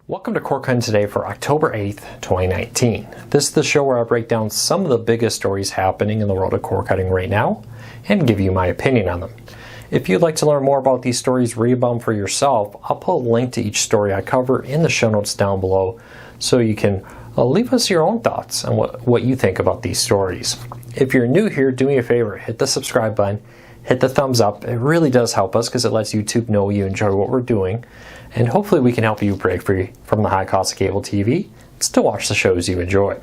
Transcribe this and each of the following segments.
Welcome to Corkhunt Today for October 8th, 2019. This is the show where I break down some of the biggest stories happening in the world of cork cutting right now and give you my opinion on them. If you'd like to learn more about these stories, read about them for yourself, I'll put a link to each story I cover in the show notes down below so you can leave us your own thoughts on what you think about these stories. If you're new here, do me a favor, hit the subscribe button, hit the thumbs up. It really does help us because it lets YouTube know you enjoy what we're doing. And hopefully we can help you break free from the high cost of cable TV and still watch the shows you enjoy.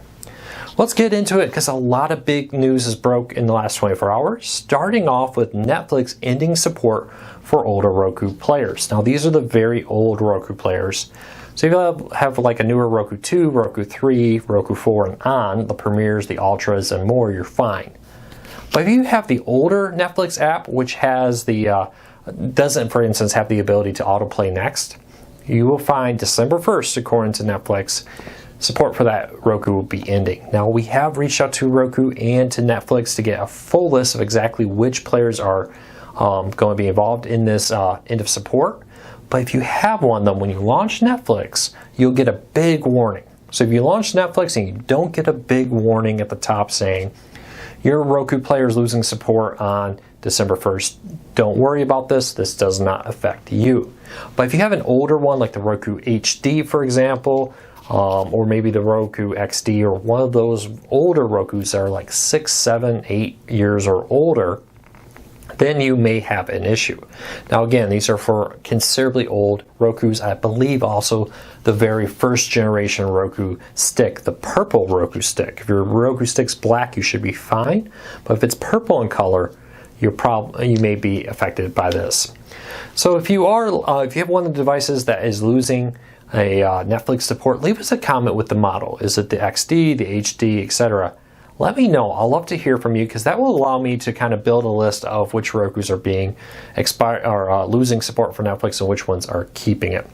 Let's get into it because a lot of big news has broke in the last 24 hours, starting off with Netflix ending support for older Roku players. Now these are the very old Roku players. So if you have like a newer Roku 2, Roku 3, Roku 4 and on, the Premiers, the Ultras and more, you're fine. But if you have the older Netflix app, which has the doesn't, for instance, have the ability to autoplay next, you will find December 1st, according to Netflix, support for that Roku will be ending. Now, we have reached out to Roku and to Netflix to get a full list of exactly which players are going to be involved in this end of support. But if you have one, then when you launch Netflix, you'll get a big warning. So if you launch Netflix and you don't get a big warning at the top saying, your Roku player is losing support on December 1st. Don't worry about this. This does not affect you. But if you have an older one like the Roku HD, for example, or maybe the Roku XD or one of those older Rokus that are like 6, 7, 8 years or older, then you may have an issue. Now again, these are for considerably old Rokus. I believe also the very first generation Roku stick, the purple Roku stick. If your Roku stick's black, you should be fine. But if it's purple in color, you may be affected by this. So if you have one of the devices that is losing a Netflix support, leave us a comment with the model. Is it the XD, the HD, etc.? Let me know. I'll love to hear from you because that will allow me to kind of build a list of which Rokus are being losing support for Netflix and which ones are keeping it.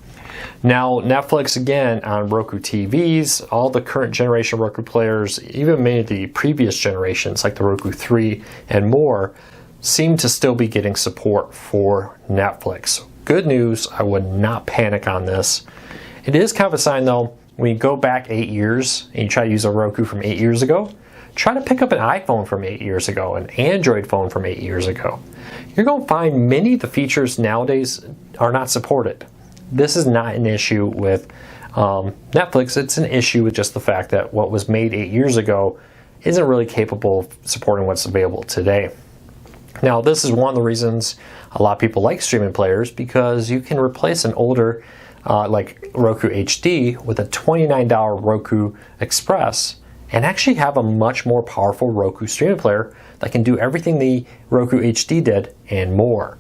Now, Netflix again on Roku TVs, all the current generation Roku players, even many of the previous generations like the Roku 3 and more, seem to still be getting support for Netflix. Good news, I would not panic on this. It is kind of a sign though, when you go back 8 years and you try to use a Roku from 8 years ago, try to pick up an iPhone from 8 years ago, an Android phone from 8 years ago. You're going to find many of the features nowadays are not supported. This is not an issue with Netflix, it's an issue with just the fact that what was made 8 years ago isn't really capable of supporting what's available today. Now, this is one of the reasons a lot of people like streaming players because you can replace an older like Roku HD with a $29 Roku Express and actually have a much more powerful Roku streaming player that can do everything the Roku HD did and more.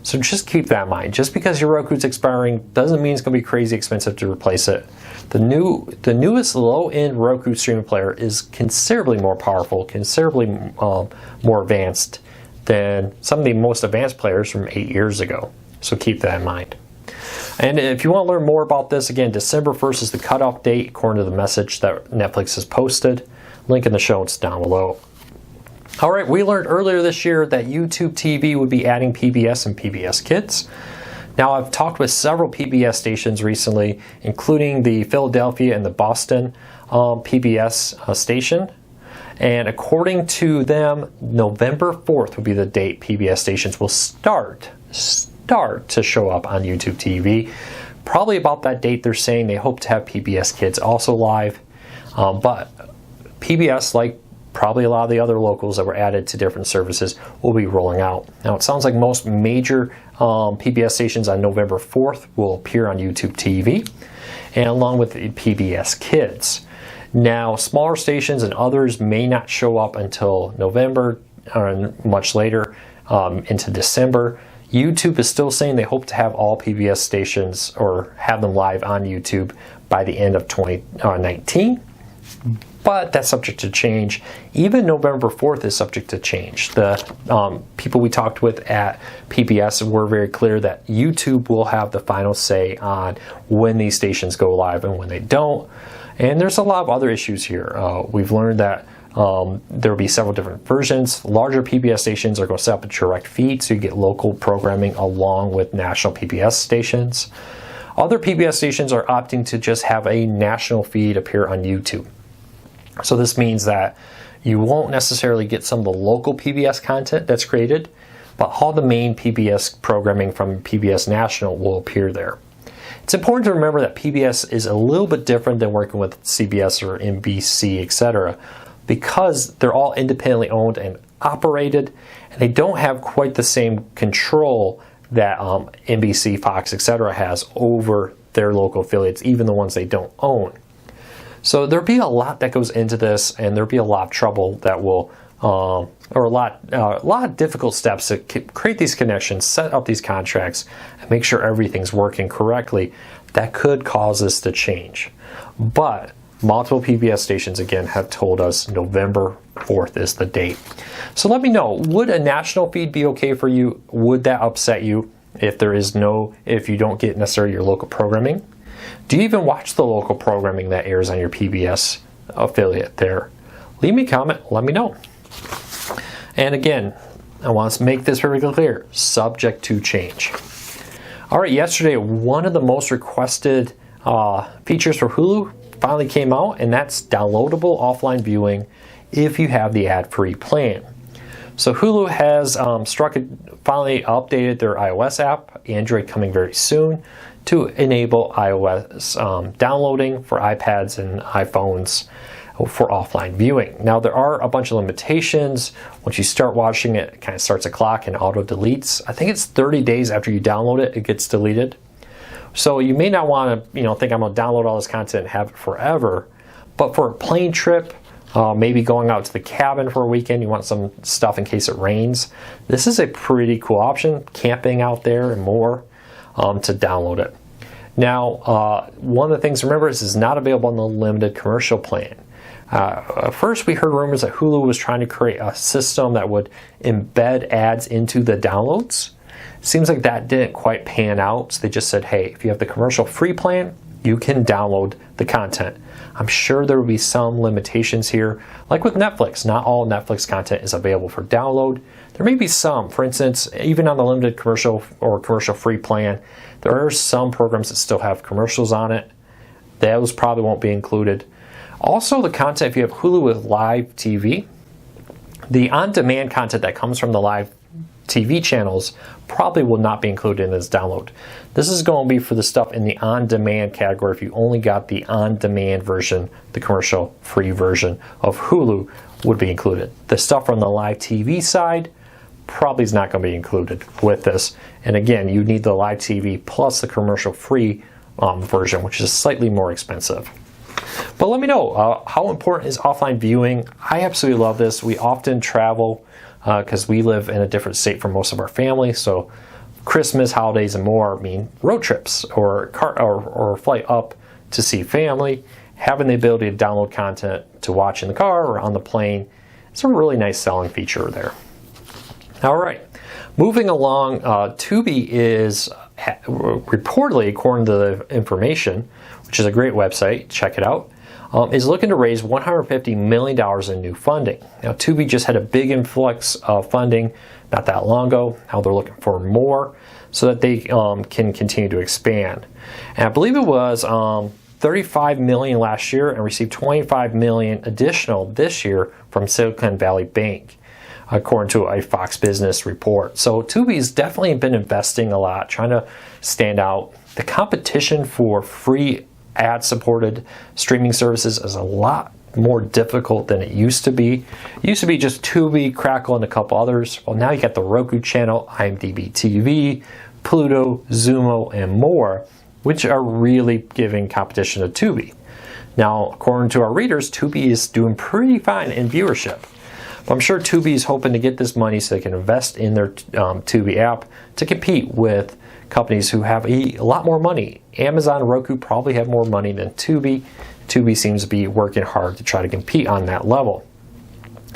So just keep that in mind. Just because your Roku's expiring doesn't mean it's going to be crazy expensive to replace it. The newest low-end Roku streaming player is considerably more powerful, considerably more advanced than some of the most advanced players from 8 years ago. So keep that in mind. And if you want to learn more about this, again, December 1st is the cutoff date according to the message that Netflix has posted. Link in the show notes down below. All right, we learned earlier this year that YouTube TV would be adding PBS and PBS Kids. Now, I've talked with several PBS stations recently, including the Philadelphia and the Boston PBS station. And according to them, November 4th will be the date PBS stations will start to show up on YouTube TV. Probably about that date they're saying they hope to have PBS Kids also live. But PBS, like probably a lot of the other locals that were added to different services, will be rolling out. Now it sounds like most major PBS stations on November 4th will appear on YouTube TV, and along with the PBS Kids. Now, smaller stations and others may not show up until November or much later into December. YouTube is still saying they hope to have all PBS stations or have them live on YouTube by the end of 2019. But that's subject to change. Even November 4th is subject to change. The people we talked with at PBS were very clear that YouTube will have the final say on when these stations go live and when they don't. And there's a lot of other issues here. We've learned that there will be several different versions. Larger PBS stations are going to set up a direct feed so you get local programming along with national PBS stations. Other PBS stations are opting to just have a national feed appear on YouTube. So this means that you won't necessarily get some of the local PBS content that's created, but all the main PBS programming from PBS National will appear there. It's important to remember that PBS is a little bit different than working with CBS or NBC, etc., because they're all independently owned and operated, and they don't have quite the same control that NBC, Fox, etc. has over their local affiliates, even the ones they don't own. So there'll be a lot that goes into this, and there'll be a lot of trouble that will, or a lot of difficult steps to create these connections, set up these contracts, and make sure everything's working correctly. That could cause this to change. But multiple PBS stations, again, have told us November 4th is the date. So let me know, would a national feed be okay for you? Would that upset you if you don't get necessarily your local programming? Do you even watch the local programming that airs on your PBS affiliate there? Leave me a comment, let me know. And again, I want to make this very clear, subject to change. All right, yesterday, one of the most requested features for Hulu finally came out, and that's downloadable offline viewing if you have the ad-free plan. So Hulu has finally updated their iOS app, Android coming very soon, to enable iOS downloading for iPads and iPhones for offline viewing. Now there are a bunch of limitations. Once you start watching it, it kind of starts a clock and auto deletes. I think it's 30 days after you download it, it gets deleted. So you may not want to, think I'm going to download all this content and have it forever. But for a plane trip, maybe going out to the cabin for a weekend, you want some stuff in case it rains. This is a pretty cool option, camping out there and more, to download it. Now, one of the things to remember is this is not available on the limited commercial plan. First, we heard rumors that Hulu was trying to create a system that would embed ads into the downloads. Seems like that didn't quite pan out, so they just said, hey, if you have the commercial free plan, you can download the content. I'm sure there will be some limitations here. Like with Netflix, not all Netflix content is available for download. There may be some. For instance, even on the limited commercial or commercial free plan, there are some programs that still have commercials on it. Those probably won't be included. Also, the content, if you have Hulu with live TV, the on-demand content that comes from the live TV channels probably will not be included in this download. This is going to be for the stuff in the on-demand category. If you only got the on-demand version, the commercial-free version of Hulu would be included. The stuff from the live TV side probably is not going to be included with this. And again, you need the live TV plus the commercial-free version, which is slightly more expensive. But let me know, how important is offline viewing? I absolutely love this. We often travel because we live in a different state from most of our family. So Christmas, holidays, and more mean road trips or a flight up to see family. Having the ability to download content to watch in the car or on the plane, it's a really nice selling feature there. All right, moving along, Tubi is reportedly, according to the information, which is a great website, check it out, is looking to raise $150 million in new funding. Now, Tubi just had a big influx of funding not that long ago. Now they're looking for more so that they can continue to expand. And I believe it was $35 million last year and received $25 million additional this year from Silicon Valley Bank, according to a Fox Business report. So Tubi's definitely been investing a lot, trying to stand out. The competition for free ad-supported streaming services is a lot more difficult than it used to be. It used to be just Tubi, Crackle, and a couple others. Well, now you got the Roku channel, IMDb TV, Pluto, Zumo, and more, which are really giving competition to Tubi. Now, according to our readers, Tubi is doing pretty fine in viewership. But I'm sure Tubi is hoping to get this money so they can invest in their Tubi app to compete with companies who have a lot more money. Amazon and Roku probably have more money than Tubi. Tubi seems to be working hard to try to compete on that level.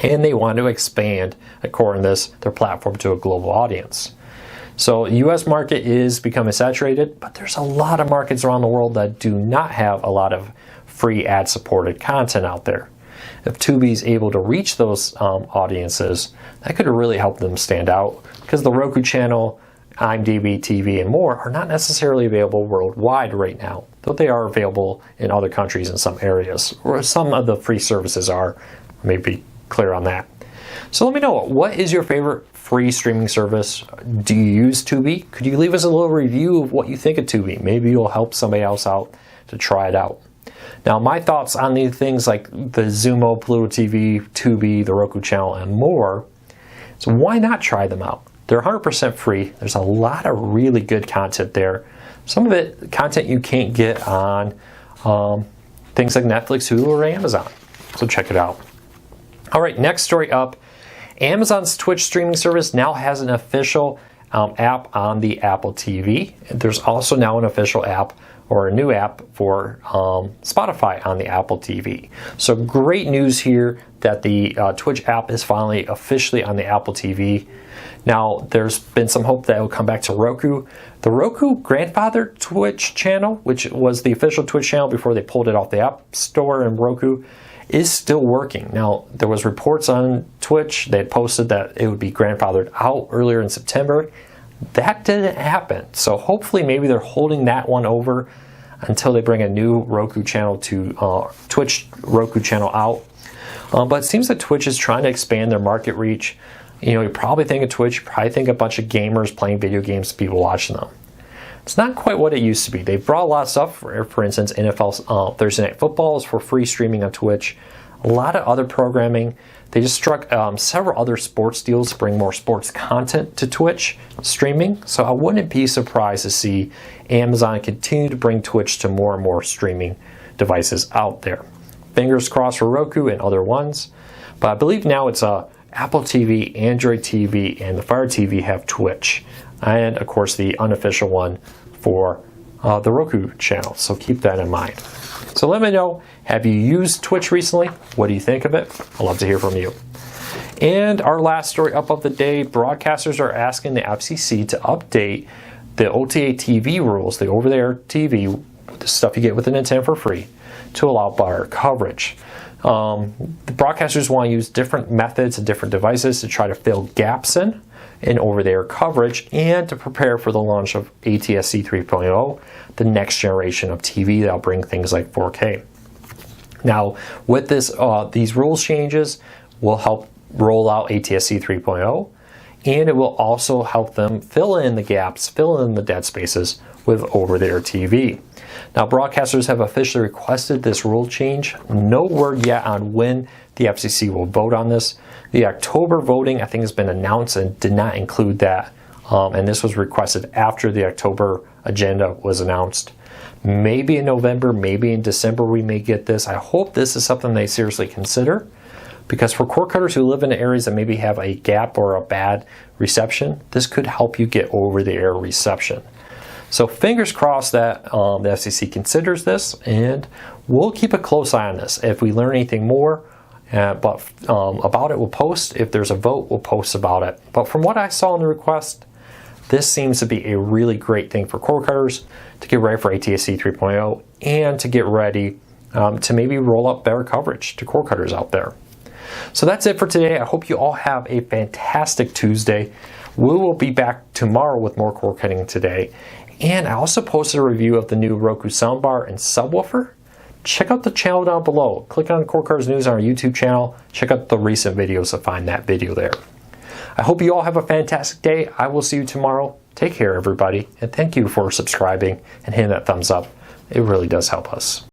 And they want to expand, according to this, their platform to a global audience. So the US market is becoming saturated, but there's a lot of markets around the world that do not have a lot of free ad-supported content out there. If Tubi is able to reach those audiences, that could really help them stand out, because the Roku channel IMDb TV, and more are not necessarily available worldwide right now, though they are available in other countries in some areas, or some of the free services are. Maybe clear on that. So let me know, what is your favorite free streaming service? Do you use Tubi? Could you leave us a little review of what you think of Tubi? Maybe you'll help somebody else out to try it out. Now, my thoughts on these things like the Zumo, Pluto TV, Tubi, the Roku channel, and more, so why not try them out? They're 100% free. There's a lot of really good content there. Some of it, content you can't get on things like Netflix, Hulu, or Amazon. So check it out. All right, next story up. Amazon's Twitch streaming service now has an official app on the Apple TV. There's also now an official app or a new app for Spotify on the Apple TV. So great news here that the Twitch app is finally officially on the Apple TV. Now, there's been some hope that it will come back to Roku. The Roku grandfathered Twitch channel, which was the official Twitch channel before they pulled it off the App Store and Roku, is still working. Now, there was reports on Twitch. They had posted that it would be grandfathered out earlier in September. That didn't happen. So hopefully maybe they're holding that one over until they bring a new Roku channel to Twitch Roku channel out. But it seems that Twitch is trying to expand their market reach. You know, you probably think of Twitch, you probably think a bunch of gamers playing video games, people watching them. It's not quite what it used to be. They brought a lot of stuff, for instance, NFL Thursday Night Football is for free streaming on Twitch. A lot of other programming. They just struck several other sports deals to bring more sports content to Twitch streaming. So I wouldn't be surprised to see Amazon continue to bring Twitch to more and more streaming devices out there. Fingers crossed for Roku and other ones. But I believe now it's Apple TV, Android TV, and the Fire TV have Twitch. And of course the unofficial one for the Roku channel. So keep that in mind. So let me know, have you used Twitch recently? What do you think of it? I'd love to hear from you. And our last story up of the day, broadcasters are asking the FCC to update the OTA TV rules, the over-the-air TV, the stuff you get with an antenna for free, to allow broader coverage. The broadcasters want to use different methods and different devices to try to fill gaps in over-the-air coverage and to prepare for the launch of ATSC 3.0, the next generation of TV that'll bring things like 4K. Now, with this, these rules changes will help roll out ATSC 3.0, and it will also help them fill in the gaps, fill in the dead spaces with over-the-air TV. Now, broadcasters have officially requested this rule change. No word yet on when the FCC will vote on this. The October voting, I think, has been announced and did not include that. And this was requested after the October agenda was announced. Maybe in November, maybe in December we may get this. I hope this is something they seriously consider, because for cord cutters who live in areas that maybe have a gap or a bad reception, this could help you get over-the-air reception. So fingers crossed that the FCC considers this, and we'll keep a close eye on this. If we learn anything more about it, we'll post. If there's a vote, we'll post about it. But from what I saw in the request, this seems to be a really great thing for cord cutters to get ready for ATSC 3.0 and to get ready to maybe roll up better coverage to cord cutters out there. So that's it for today. I hope you all have a fantastic Tuesday. We will be back tomorrow with more cord cutting today. And I also posted a review of the new Roku soundbar and subwoofer. Check out the channel down below. Click on Cord Cutters News on our YouTube channel. Check out the recent videos to find that video there. I hope you all have a fantastic day. I will see you tomorrow. Take care, everybody. And thank you for subscribing and hitting that thumbs up. It really does help us.